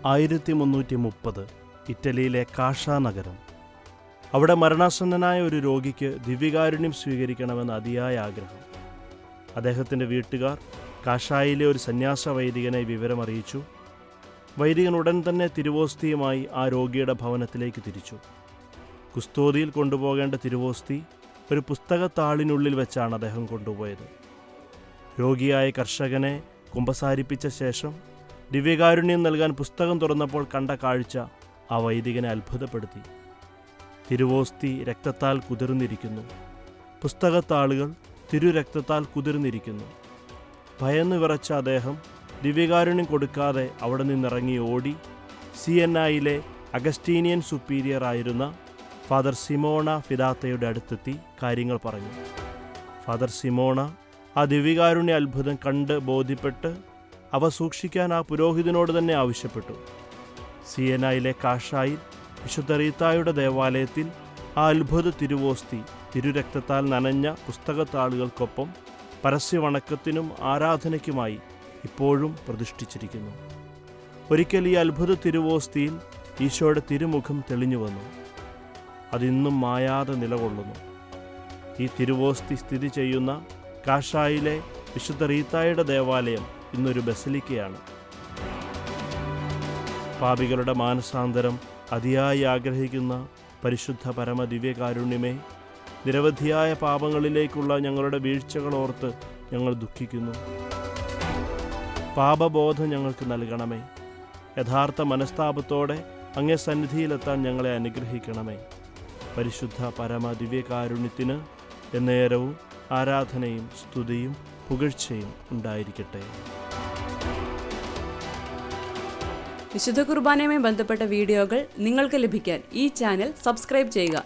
1330 ഇറ്റലിയിലെ കാഷാ നഗരം. അവിടെ മരണാസന്നനായ ഒരു രോഗിക്ക് ദിവ്യകാരുണ്യം സ്വീകരിക്കണമെന്ന് അതിയായ ആഗ്രഹം. അദ്ദേഹത്തിൻ്റെ വീട്ടുകാർ കാഷായിലെ ഒരു സന്യാസ വൈദികനെ വിവരമറിയിച്ചു. വൈദികൻ ഉടൻ തന്നെ തിരുവോസ്തിയുമായി ആ രോഗിയുടെ ഭവനത്തിലേക്ക് തിരിച്ചു. കുസ്തോതിയിൽ കൊണ്ടുപോകേണ്ട തിരുവോസ്തി ഒരു പുസ്തകത്താളിനുള്ളിൽ വെച്ചാണ് അദ്ദേഹം കൊണ്ടുപോയത്. രോഗിയായ കർഷകനെ കുമ്പസാരിപ്പിച്ച ശേഷം ദിവ്യകാരുണ്യം നൽകാൻ പുസ്തകം തുറന്നപ്പോൾ കണ്ട കാഴ്ച ആ വൈദികനെ അത്ഭുതപ്പെടുത്തി. തിരുവോസ്തി രക്തത്താൽ കുതിർന്നിരിക്കുന്നു. പുസ്തകത്താളുകൾ തിരുരക്തത്താൽ കുതിർന്നിരിക്കുന്നു. ഭയന്നു വിറച്ച അദ്ദേഹം ദിവ്യകാരുണ്യം കൊടുക്കാതെ അവിടെ നിന്നിറങ്ങി ഓടി സിയന്നായിലെ അഗസ്റ്റീനിയൻ സുപ്പീരിയർ ആയിരുന്ന ഫാദർ സിമോണ ഫിദാത്തയുടെ അടുത്തെത്തി കാര്യങ്ങൾ പറഞ്ഞു. ഫാദർ സിമോണ ആ ദിവ്യകാരുണ്യ അത്ഭുതം കണ്ട് ബോധ്യപ്പെട്ട് അവ സൂക്ഷിക്കാൻ ആ പുരോഹിതനോട് തന്നെ ആവശ്യപ്പെട്ടു. സിയനായിലെ കാഷായിൽ വിശുദ്ധ റീത്തായുടെ ദേവാലയത്തിൽ ആ അത്ഭുത തിരുവോസ്തി തിരുരക്തത്താൽ നനഞ്ഞ പുസ്തകത്താളുകൾക്കൊപ്പം പരസ്യവണക്കത്തിനും ആരാധനയ്ക്കുമായി ഇപ്പോഴും പ്രതിഷ്ഠിച്ചിരിക്കുന്നു. ഒരിക്കൽ ഈ അത്ഭുത തിരുവോസ്തിയിൽ ഈശോയുടെ തിരുമുഖം തെളിഞ്ഞു വന്നു. അതിന്നും മായാതെ നിലകൊള്ളുന്നു. ഈ തിരുവോസ്തി സ്ഥിതി ചെയ്യുന്ന കാഷായിലെ വിശുദ്ധ റീത്തായുടെ ദേവാലയം ഇന്നൊരു ബസലിക്കയാണ്. പാപികളുടെ മാനസാന്തരം അതിയായി ആഗ്രഹിക്കുന്ന പരിശുദ്ധ പരമ ദിവ്യകാരുണ്യമേ, നിരവധിയായ പാപങ്ങളിലേക്കുള്ള ഞങ്ങളുടെ വീഴ്ചകളോർത്ത് ഞങ്ങൾ ദുഃഖിക്കുന്നു. പാപബോധം ഞങ്ങൾക്ക് നൽകണമേ. യഥാർത്ഥ മനസ്താപത്തോടെ അങ്ങേ സന്നിധിയിലെത്താൻ ഞങ്ങളെ അനുഗ്രഹിക്കണമേ. പരിശുദ്ധ പരമ ദിവ്യകാരുണ്യത്തിന് എന്നേരവും ആരാധനയും സ്തുതിയും പുകഴ്ചയും ഉണ്ടായിരിക്കട്ടെ. വിശുദ്ധ കുർബാനയുമായി ബന്ധപ്പെട്ട വീഡിയോകൾ നിങ്ങൾക്ക് ലഭിക്കാൻ ഈ ചാനൽ സബ്സ്ക്രൈബ് ചെയ്യുക.